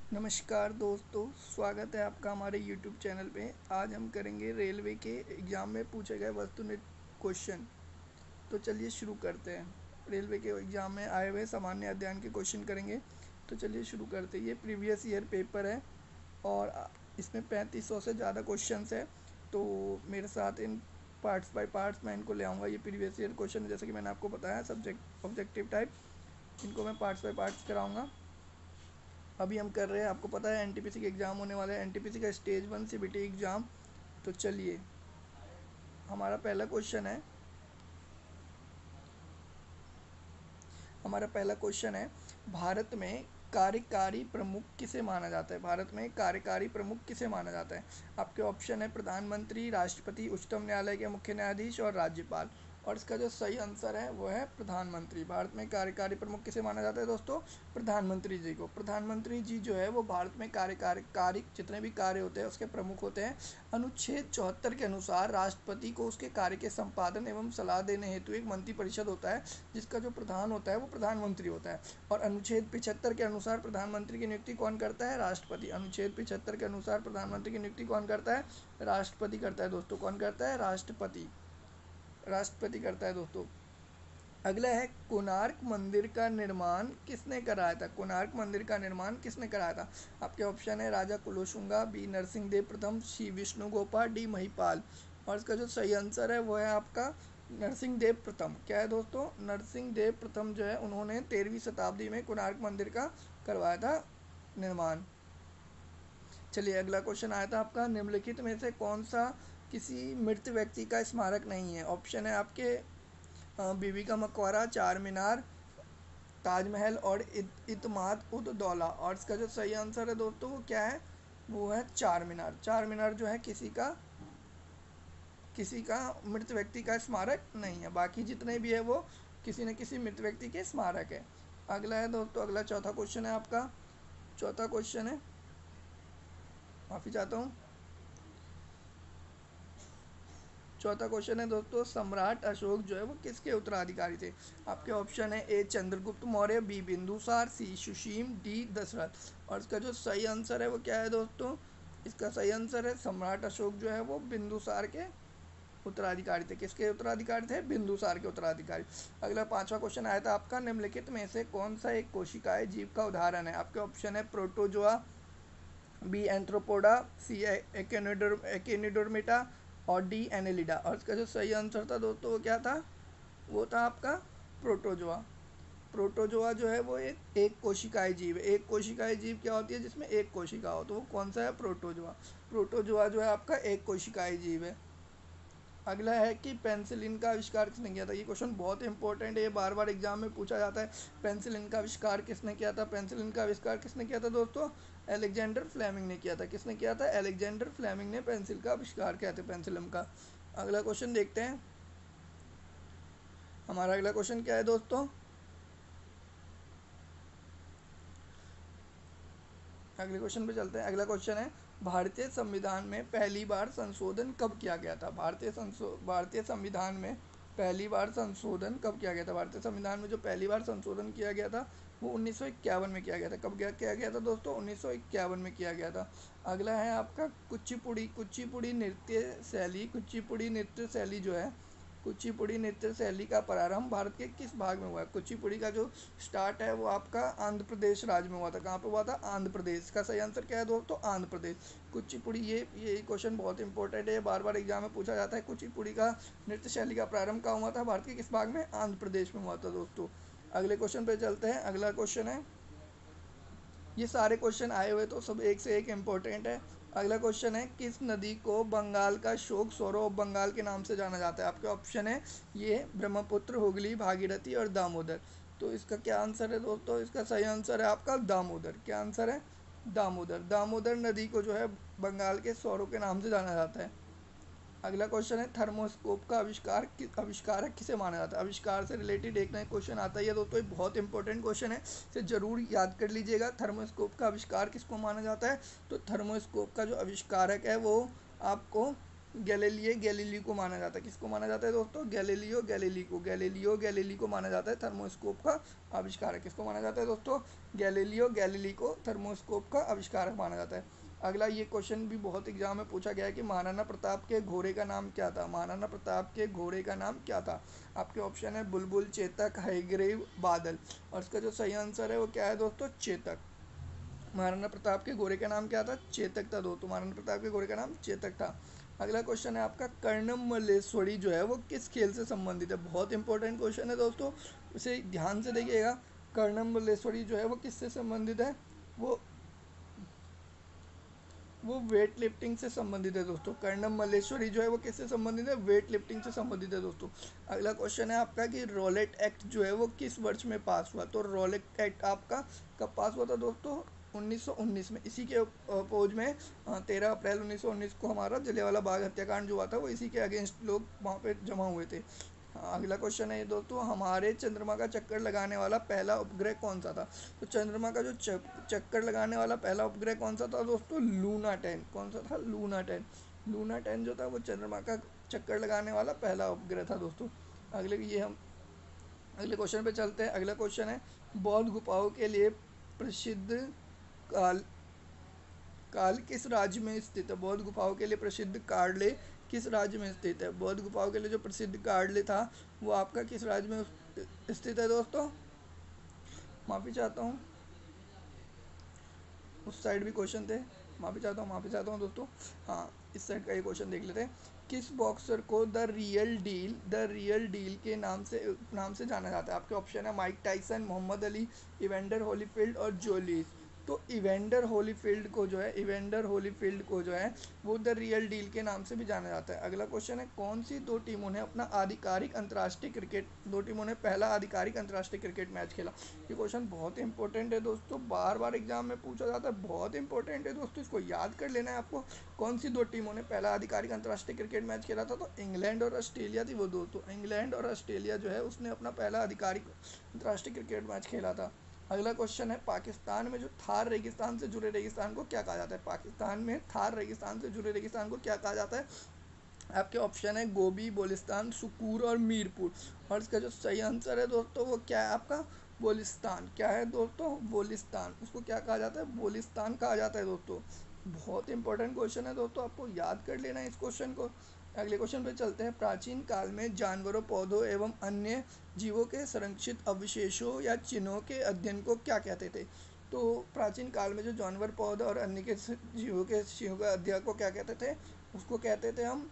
नमस्कार दोस्तों, स्वागत है आपका हमारे YouTube चैनल पे। आज हम करेंगे रेलवे के एग्ज़ाम में पूछे गए वस्तुनिष्ठ क्वेश्चन। तो चलिए शुरू करते हैं। रेलवे के एग्ज़ाम में आए हुए सामान्य अध्ययन के क्वेश्चन करेंगे। तो चलिए शुरू करते हैं। ये प्रीवियस ईयर पेपर है और इसमें 3500 से ज़्यादा क्वेश्चंस है। तो मेरे साथ इन पार्ट्स बाय पार्ट्स मैं इनको ले आऊँगा। ये प्रीवियस ईयर क्वेश्चन है, जैसे कि मैंने आपको बताया, सब्जेक्ट ऑब्जेक्टिव टाइप। इनको मैं पार्ट्स बाय पार्ट्स कराऊँगा। अभी हम कर रहे हैं, आपको पता है एनटीपीसी के एग्ज़ाम होने वाले हैं, एनटीपीसी का स्टेज 1 सीबीटी एग्ज़ाम। तो चलिए, हमारा पहला क्वेश्चन है हमारा पहला क्वेश्चन है भारत में कार्यकारी प्रमुख किसे माना जाता है? भारत में कार्यकारी प्रमुख किसे माना जाता है? आपके ऑप्शन है प्रधानमंत्री, राष्ट्रपति, उच्चतम न्यायालय के मुख्य न्यायाधीश और राज्यपाल। और इसका जो सही आंसर है वो है प्रधानमंत्री। भारत में कार्यकारी प्रमुख किसे माना जाता है दोस्तों? प्रधानमंत्री जी को। प्रधानमंत्री जी जो है वो भारत में कार्यकारी जितने भी कार्य होते हैं उसके प्रमुख होते हैं। अनुच्छेद 74 के अनुसार राष्ट्रपति को उसके कार्य के संपादन एवं सलाह देने हेतु एक मंत्रिपरिषद होता है, जिसका जो प्रधान होता है वो प्रधानमंत्री होता है। और अनुच्छेद 75 के अनुसार प्रधानमंत्री की नियुक्ति कौन करता है? राष्ट्रपति। अनुच्छेद 75 के अनुसार प्रधानमंत्री की नियुक्ति कौन करता है? राष्ट्रपति करता है दोस्तों। कौन करता है? राष्ट्रपति करता है दोस्तों। अगला है कोणार्क मंदिर का निर्माण किसने कराया था? कोणार्क मंदिर का निर्माण किसने कराया था? आपके ऑप्शन है राजा कुलोशुंगा, बी नरसिंहदेव प्रथम, सी विष्णुगोपाल, डी महिपाल। और इसका जो सही आंसर है वो है आपका नरसिंहदेव प्रथम। क्या है दोस्तों? नरसिंहदेव प्रथम जो है उन्होंने 13वीं शताब्दी में कोणार्क मंदिर का करवाया था निर्माण। चलिए, अगला क्वेश्चन आया था आपका, निम्नलिखित में से कौन सा किसी मृत व्यक्ति का स्मारक नहीं है? ऑप्शन है आपके बीबी का मकबरा, चार मीनार, ताजमहल और इतमाद उद दौला। और इसका जो सही आंसर है दोस्तों वो क्या है? वो है चार मीनार। चार मीनार जो है किसी का मृत व्यक्ति का स्मारक नहीं है। बाकी जितने भी है वो किसी न किसी मृत व्यक्ति के स्मारक है। अगला है दोस्तों, अगला चौथा क्वेश्चन है आपका। चौथा क्वेश्चन है, माफ़ी चाहता हूँ। चौथा क्वेश्चन है दोस्तों, सम्राट अशोक जो है वो किसके उत्तराधिकारी थे? आपके ऑप्शन है ए चंद्रगुप्त मौर्य, बी बिंदुसार, सी सुशीम, डी दशरथ। और इसका जो सही आंसर है वो क्या है दोस्तों? इसका सही आंसर है सम्राट अशोक जो है वो बिंदुसार के उत्तराधिकारी थे। किसके उत्तराधिकारी थे? बिंदुसार के उत्तराधिकारी। अगला पांचवा क्वेश्चन आया था आपका, निम्नलिखित में से कौन सा एक कोशिकाएं जीव का उदाहरण है? आपके ऑप्शन है प्रोटोजोआ, बी एंथ्रोपोडा, सी एकेनिडोर्मिटा और डी एनेलिडा। और इसका जो सही आंसर था दोस्तों वो क्या था? वो था आपका प्रोटोजोआ। प्रोटोजोआ जो है वो एक कोशिकाई जीव है। एक कोशिकाई जीव क्या होती है? जिसमें एक कोशिका हो, तो वो कौन सा है? प्रोटोजोआ। प्रोटोजोआ जो है आपका एक कोशिकाई जीव है। अगला है कि पेंसिलिन का आविष्कार किसने किया था? ये क्वेश्चन बहुत इंपॉर्टेंट है, ये बार बार एग्जाम में पूछा जाता है। पेंसिलिन का आविष्कार किसने किया था? पेंसिलिन का आविष्कार किसने किया था दोस्तों? अलेक्जेंडर फ्लेमिंग ने किया था। किसने किया था? अलेक्जेंडर फ्लेमिंग ने पेंसिल का आविष्कार किया था, पेंसिलम का। अगला क्वेश्चन देखते हैं। हमारा अगला क्वेश्चन क्या है दोस्तों? अगले क्वेश्चन पे चलते हैं। अगला क्वेश्चन है, भारतीय संविधान में पहली बार संशोधन कब किया गया था? भारतीय संविधान में पहली बार संशोधन कब किया गया था? भारतीय संविधान में जो पहली बार संशोधन किया गया था वो 1951 में किया गया था। कब किया गया था दोस्तों? 1951 में किया गया था। अगला है आपका कुचिपुड़ी नृत्य शैली जो है, कुचिपुड़ी नृत्य शैली का प्रारंभ भारत के किस भाग में हुआ है? कुचिपुड़ी का जो स्टार्ट है वो आपका आंध्र प्रदेश राज्य में हुआ था। कहाँ पे हुआ था? आंध्र प्रदेश। का सही आंसर क्या है दोस्तों? आंध्र प्रदेश। कुचिपुड़ी, ये क्वेश्चन बहुत इंपॉर्टेंट है, बार बार एग्जाम में पूछा जाता है। कुचिपुड़ी का नृत्य शैली का प्रारंभ कहाँ हुआ था? भारत के किस भाग में? आंध्र प्रदेश में हुआ था दोस्तों। अगले क्वेश्चन पे चलते हैं। अगला क्वेश्चन है, ये सारे क्वेश्चन आए हुए तो सब एक से एक इम्पोर्टेंट है। अगला क्वेश्चन है, किस नदी को बंगाल का शोक सरोवर ऑफ बंगाल के नाम से जाना जाता है? आपके ऑप्शन है ये ब्रह्मपुत्र, हुगली, भागीरथी और दामोदर। तो इसका क्या आंसर है दोस्तों? इसका सही आंसर है आपका दामोदर। क्या आंसर है? दामोदर। दामोदर नदी को जो है बंगाल के सौरों के नाम से जाना जाता है। अगला क्वेश्चन है, थर्मोस्कोप का आविष्कारक किसे माना जाता है? आविष्कार से रिलेटेड एक नया क्वेश्चन आता है दोस्तों, ये बहुत इंपॉर्टेंट क्वेश्चन है, इसे जरूर याद कर लीजिएगा। थर्मोस्कोप का आविष्कार किसको माना जाता है? तो थर्मोस्कोप का जो आविष्कारक है वो आपको गैलीलियो गैलीली को माना जाता है। किसको माना जाता है दोस्तों? गैलीलियो गैलीली को। गैलीलियो गैलीली को माना जाता है थर्मोस्कोप का आविष्कारक। किसको माना जाता है दोस्तों? गैलीलियो गैलीली को थर्मोस्कोप का आविष्कारक माना जाता है। अगला ये क्वेश्चन भी बहुत एग्जाम में पूछा गया है कि महाराणा प्रताप के घोड़े का नाम क्या था? महाराणा प्रताप के घोड़े का नाम क्या था? आपके ऑप्शन है बुलबुल, चेतक, हयग्रीव, बादल। और इसका जो सही आंसर है वो क्या है दोस्तों? चेतक। महाराणा प्रताप के घोड़े का नाम क्या था? चेतक था दोस्तों। महाराणा प्रताप के घोड़े का नाम चेतक था। अगला क्वेश्चन है आपका, कर्णम मल्लेश्वरी जो है वो किस खेल से संबंधित है? बहुत इंपॉर्टेंट क्वेश्चन है दोस्तों, इसे ध्यान से देखिएगा। कर्णम मल्लेश्वरी जो है वो किससे संबंधित है? वो वो वेट लिफ्टिंग से संबंधित है दोस्तों। कर्णम मल्लेश्वरी जो है वो किससे संबंधित है? वेट लिफ्टिंग से संबंधित है दोस्तों। अगला क्वेश्चन है आपका कि रोलेट एक्ट जो है वो किस वर्ष में पास हुआ? तो रोलेट एक्ट आपका कब पास हुआ था दोस्तों? 1919 में। इसी के अपोज में 13 अप्रैल 1919 को हमारा जलियांवाला बाग हत्याकांड जो हुआ था वो इसी के अगेंस्ट लोग वहाँ पे जमा हुए थे। अगला क्वेश्चन है ये दोस्तों, हमारे चंद्रमा का चक्कर लगाने वाला पहला उपग्रह कौन सा था? तो चंद्रमा का जो चक्कर लगाने वाला पहला उपग्रह कौन सा था दोस्तों? लूना 10। कौन सा था? लूना 10। लूना 10 जो था वो चंद्रमा का चक्कर लगाने वाला पहला उपग्रह था दोस्तों। अगले क्वेश्चन पे चलते हैं। अगला क्वेश्चन है, बौद्ध गुफाओं के लिए प्रसिद्ध काल काल किस राज्य में स्थित है? बौद्ध गुफाओं के लिए प्रसिद्ध कार्ले किस राज्य में स्थित है? बौद्ध गुफाओं के लिए जो प्रसिद्ध कार्ले था वो आपका किस राज्य में स्थित है दोस्तों? माफ़ी चाहता हूँ, उस साइड भी क्वेश्चन थे, माफ़ी चाहता हूँ दोस्तों। हाँ, इस साइड का ये क्वेश्चन देख लेते हैं। किस बॉक्सर को द रियल डील के नाम से जाना जाता है? आपके ऑप्शन है Mike Tyson, Muhammad Ali, Evander Holyfield और जोलीस। तो इवेंडर होलीफील्ड को जो है वो द रियल डील के नाम से भी जाना जाता है। अगला क्वेश्चन है, कौन सी दो टीमों ने पहला आधिकारिक अंतर्राष्ट्रीय क्रिकेट मैच खेला? ये क्वेश्चन बहुत इंपॉर्टेंट है दोस्तों, बार बार एग्जाम में पूछा जाता है, बहुत इंपॉर्टेंट है दोस्तों, इसको याद कर लेना है आपको। कौन सी दो टीमों ने पहला आधिकारिक अंतर्राष्ट्रीय क्रिकेट मैच खेला था? तो इंग्लैंड और ऑस्ट्रेलिया थी वो दोस्तों। इंग्लैंड और ऑस्ट्रेलिया जो है उसने अपना पहला आधिकारिक अंतर्राष्ट्रीय क्रिकेट मैच खेला था। अगला क्वेश्चन है, पाकिस्तान में जो थार रेगिस्तान से जुड़े रेगिस्तान को क्या कहा जाता है? पाकिस्तान में थार रेगिस्तान से जुड़े रेगिस्तान को क्या कहा जाता है? आपके ऑप्शन है गोबी, बोलिस्तान, सुकूर और मीरपुर। और इसका जो सही आंसर है दोस्तों वो क्या है आपका? बोलिस्तान। क्या है दोस्तों? बोलिस्तान। उसको क्या कहा जाता है? बोलिस्तान कहा जाता है दोस्तों। बहुत इंपॉर्टेंट क्वेश्चन है दोस्तों, आपको याद कर लेना है इस क्वेश्चन को। अगले क्वेश्चन पे चलते हैं। प्राचीन काल में जानवरों, पौधों एवं अन्य जीवों के संरक्षित अवशेषों या चिन्हों के अध्ययन को क्या कहते थे? तो प्राचीन काल में जो जानवर, पौधे और अन्य के जीवों के चिन्हों का अध्ययन को क्या कहते थे? उसको कहते थे हम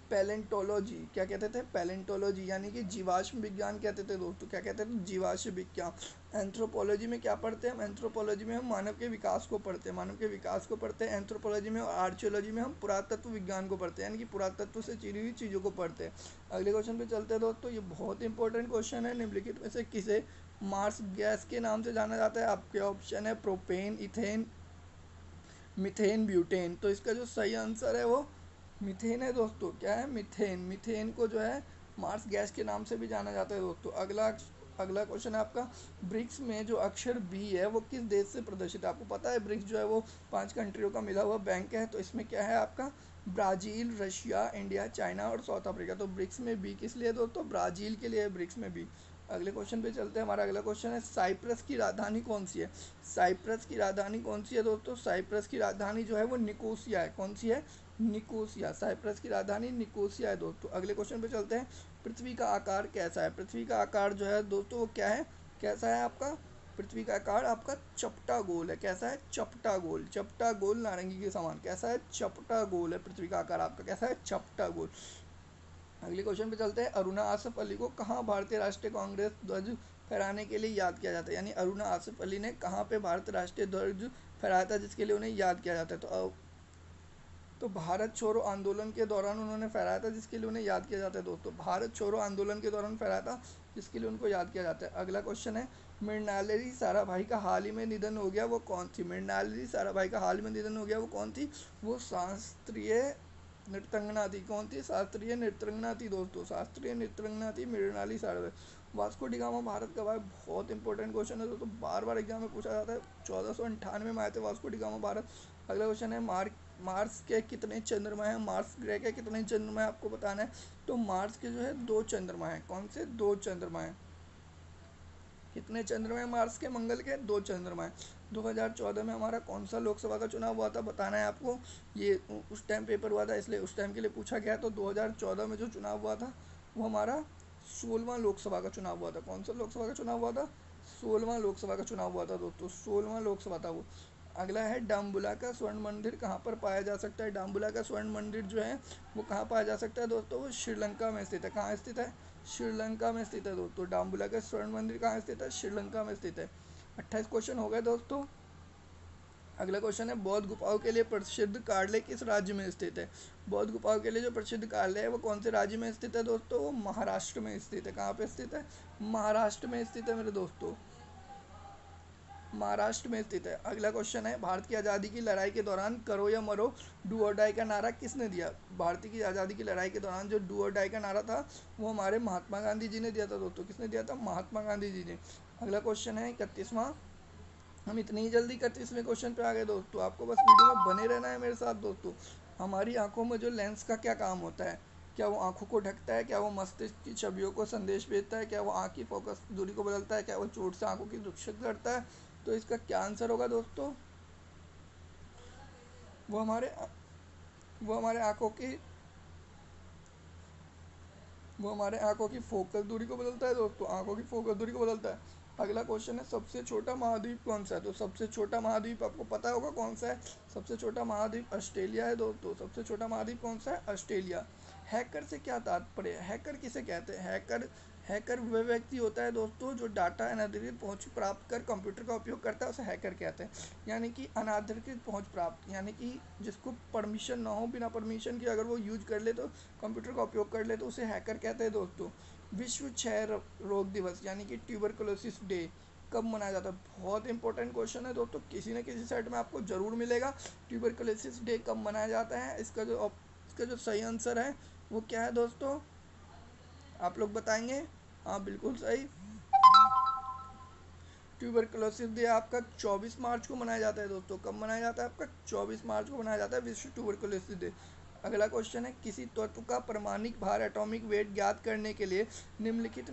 पैलेंटोलॉजी। क्या कहते थे? पैलेंटोलॉजी, यानी कि जीवाश्म विज्ञान कहते थे दोस्तों। क्या कहते थे? जीवाश्म विज्ञान। एंथ्रोपोलॉजी में क्या पढ़ते हैं हम? एंथ्रोपोलॉजी में हम मानव के विकास को पढ़ते हैं। एंथ्रोपोलॉजी में और आर्कियोलॉजी में हम पुरातत्व विज्ञान को पढ़ते हैं, यानी कि पुरातत्व से जुड़ी हुई चीज़ों को पढ़ते हैं। अगले क्वेश्चन पे चलते हैं दोस्तों, ये बहुत इंपॉर्टेंट क्वेश्चन है। निम्नलिखित में से किसे मार्स गैस के नाम से जाना जाता है? आपके ऑप्शन है प्रोपेन, इथेन, मिथेन, ब्यूटेन। तो इसका जो सही आंसर है वो मिथेन है दोस्तों। क्या है? मिथेन। मिथेन को जो है मार्स गैस के नाम से भी जाना जाता है दोस्तों। अगला क्वेश्चन है आपका, ब्रिक्स में जो अक्षर बी है वो किस देश से प्रदर्शित है? आपको पता है ब्रिक्स जो है वो 5 कंट्रियों का मिला हुआ बैंक है। तो इसमें क्या है आपका? ब्राज़ील, रशिया, इंडिया, चाइना और साउथ अफ्रीका। तो ब्रिक्स में बी किस लिए दोस्तों? ब्राज़ील के लिए है ब्रिक्स में बी। अगले क्वेश्चन पे चलते हैं। हमारा अगला क्वेश्चन है, साइप्रस की राजधानी कौन सी है? साइप्रस की राजधानी कौन सी है दोस्तों? साइप्रस की राजधानी जो है वो निकोसिया है। कौन सी है? निकोसिया। साइप्रस की राजधानी निकोसिया है दोस्तों। अगले क्वेश्चन पे चलते हैं। पृथ्वी का आकार कैसा है? पृथ्वी का आकार जो है दोस्तों वो क्या है? कैसा है आपका? पृथ्वी का आकार आपका चपटा गोल है। कैसा है? चपटा गोल। चपटा गोल, नारंगी के समान। कैसा है? चपटा गोल है पृथ्वी का आकार आपका। कैसा है? चपटा गोल। अगले क्वेश्चन पे चलते हैं। अरुणा आसफ अली को कहाँ भारतीय राष्ट्रीय कांग्रेस ध्वज फहराने के लिए याद किया जाता है? यानी अरुणा आसफ अली ने कहाँ पे भारतीय राष्ट्रीय ध्वज फहराया था जिसके लिए उन्हें याद किया जाता है? तो भारत छोड़ो आंदोलन के दौरान उन्होंने फहराया था जिसके लिए उन्हें याद किया जाता है दोस्तों। भारत छोड़ो आंदोलन के दौरान फहराया था जिसके लिए उनको याद किया जाता है। अगला क्वेश्चन है, मृणालिनी साराभाई का हाल ही में निधन हो गया, वो कौन थी? मृणालिनी साराभाई का हाल ही में निधन हो गया, वो कौन थी? वो शास्त्रीय नृत्यंगना थी। कौन थी? शास्त्रीय नृत्यंगना थी दोस्तों। शास्त्रीय नृत्यंगना थी मृणाली साराभाई। वास्को डिगामा भारत का भाई, बहुत इंपॉर्टेंट क्वेश्चन है दोस्तों, बार बार एग्जाम में पूछा जाता है। 1498 में आए थे वास्को डिगामा भारत। अगला क्वेश्चन है, मार्स के कितने चंद्रमा हैं, मार्स ग्रह के कितने चंद्रमा हैं आपको बताना है। तो मार्स के जो है 2 चंद्रमा हैं। कौन से? 2 चंद्रमा हैं। कितने चंद्रमा हैं मार्स के? मंगल के 2 चंद्रमा हैं। 2014 में हमारा कौन सा लोकसभा का चुनाव हुआ था बताना है आपको। ये उस टाइम पेपर हुआ था, इसलिए उस टाइम के लिए पूछा गया। तो 2014 में जो चुनाव हुआ था वो हमारा 16वां लोकसभा का चुनाव हुआ था। कौन सा लोकसभा का चुनाव हुआ था? 16वां लोकसभा का चुनाव हुआ था दोस्तों, 16वां लोकसभा था वो। अगला है डाम्बुला का स्वर्ण मंदिर कहाँ पर पाया जा सकता है। डाम्बुला का स्वर्ण मंदिर जो है वो कहाँ पाया जा सकता है दोस्तों? वो श्रीलंका में स्थित है। कहाँ स्थित है? श्रीलंका में स्थित है दोस्तों। डाम्बुला का स्वर्ण मंदिर कहाँ स्थित है? श्रीलंका में स्थित है। 28 क्वेश्चन हो गए दोस्तों। अगला क्वेश्चन है बौद्ध गुफाओं के लिए प्रसिद्ध कार्यालय किस राज्य में स्थित है। बौद्ध गुफाओं के लिए जो प्रसिद्ध कार्यालय है वो कौन से राज्य में स्थित है दोस्तों? वो महाराष्ट्र में स्थित है। कहाँ पे स्थित है? महाराष्ट्र में स्थित है मेरे दोस्तों, महाराष्ट्र में स्थित है। अगला क्वेश्चन है भारत की आज़ादी की लड़ाई के दौरान करो या मरो डू और डाई का नारा किसने दिया। भारत की आज़ादी की लड़ाई के दौरान जो डू और डाई का नारा था वो हमारे महात्मा गांधी जी ने दिया था दोस्तों। किसने दिया था? महात्मा गांधी जी ने। अगला क्वेश्चन है 31वां। हम इतनी ही जल्दी 31वें क्वेश्चन पे आ गए दोस्तों। आपको बस वीडियो में बने रहना है मेरे साथ दोस्तों। हमारी आंखों में जो लेंस का क्या काम होता है? क्या वो आंखों को ढकता है? क्या वो मस्तिष्क की छवियों को संदेश भेजता है? क्या वो आंख की फोकस दूरी को बदलता है? क्या वो चोट से आंखों की रक्षा करता है? तो इसका क्या आंसर होगा दोस्तों? वो हमारे वो हमारे आंखों की वो हमारे आंखों की फोकस दूरी को बदलता है दोस्तों, आंखों की फोकस दूरी को बदलता है। अगला क्वेश्चन है सबसे छोटा महाद्वीप कौन सा है। तो सबसे छोटा महाद्वीप आपको पता होगा कौन सा है। सबसे छोटा महाद्वीप ऑस्ट्रेलिया है दोस्तों। सबसे छोटा महाद्वीप कौन सा है? ऑस्ट्रेलिया। हैकर से क्या तात्पर्य है? हैकर किसे कहते हैं? हैकर हैकर वह व्यक्ति होता है दोस्तों जो डाटा अनधिकृत पहुंच प्राप्त कर कंप्यूटर का उपयोग करता है, उसे हैकर कहते हैं। यानी कि अनाधिकृत पहुंच प्राप्त, यानी कि जिसको परमिशन ना हो, बिना परमिशन के अगर वो यूज कर ले तो कंप्यूटर का उपयोग कर ले तो उसे हैकर कहते हैं दोस्तों। विश्व क्षय रोग दिवस यानी कि ट्यूबरकुलोसिस डे कब मनाया जाता है? बहुत इंपॉर्टेंट क्वेश्चन है दोस्तों, किसी न किसी साइड में आपको जरूर मिलेगा। ट्यूबरकुलोसिस डे कब मनाया जाता है? इसका जो सही आंसर है वो क्या है दोस्तों? आप लोग बताएंगे? हाँ बिल्कुल सही। ट्यूबरकुलोसिस डे आपका 24 मार्च को मनाया जाता है दोस्तों। कब मनाया जाता है आपका? 24 मार्च को मनाया जाता है विश्व ट्यूबरकुलोसिस डे। अगला क्वेश्चन है किसी तत्व का परमाणिक भार एटॉमिक वेट ज्ञात करने के लिए निम्नलिखित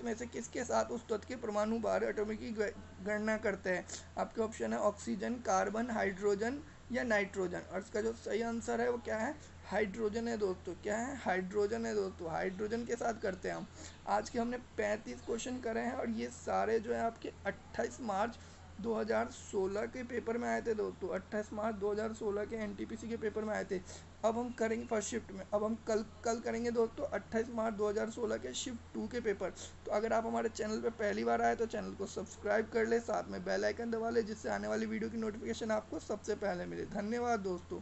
में से किसके साथ उस तत्व के परमाणु भार एटॉमिक की गणना करते हैं। आपके ऑप्शन है ऑक्सीजन, कार्बन, हाइड्रोजन या नाइट्रोजन। और इसका जो सही आंसर है वो क्या है? हाइड्रोजन है दोस्तों। क्या है? हाइड्रोजन है दोस्तों। हाइड्रोजन के साथ करते हैं हम। आज के हमने 35 क्वेश्चन करे हैं और ये सारे जो है आपके 28 मार्च 2016 के पेपर में आए थे दोस्तों। 28 मार्च 2016 के एनटीपीसी के पेपर में आए थे। अब हम करेंगे फर्स्ट शिफ्ट में। अब हम कल करेंगे दोस्तों 28 मार्च 2016 के शिफ्ट 2 के पेपर। तो अगर आप हमारे चैनल पे पहली बार आए तो चैनल को सब्सक्राइब कर ले, साथ में बेल आइकन दबा ले जिससे आने वाली वीडियो की नोटिफिकेशन आपको सबसे पहले मिले। धन्यवाद दोस्तों।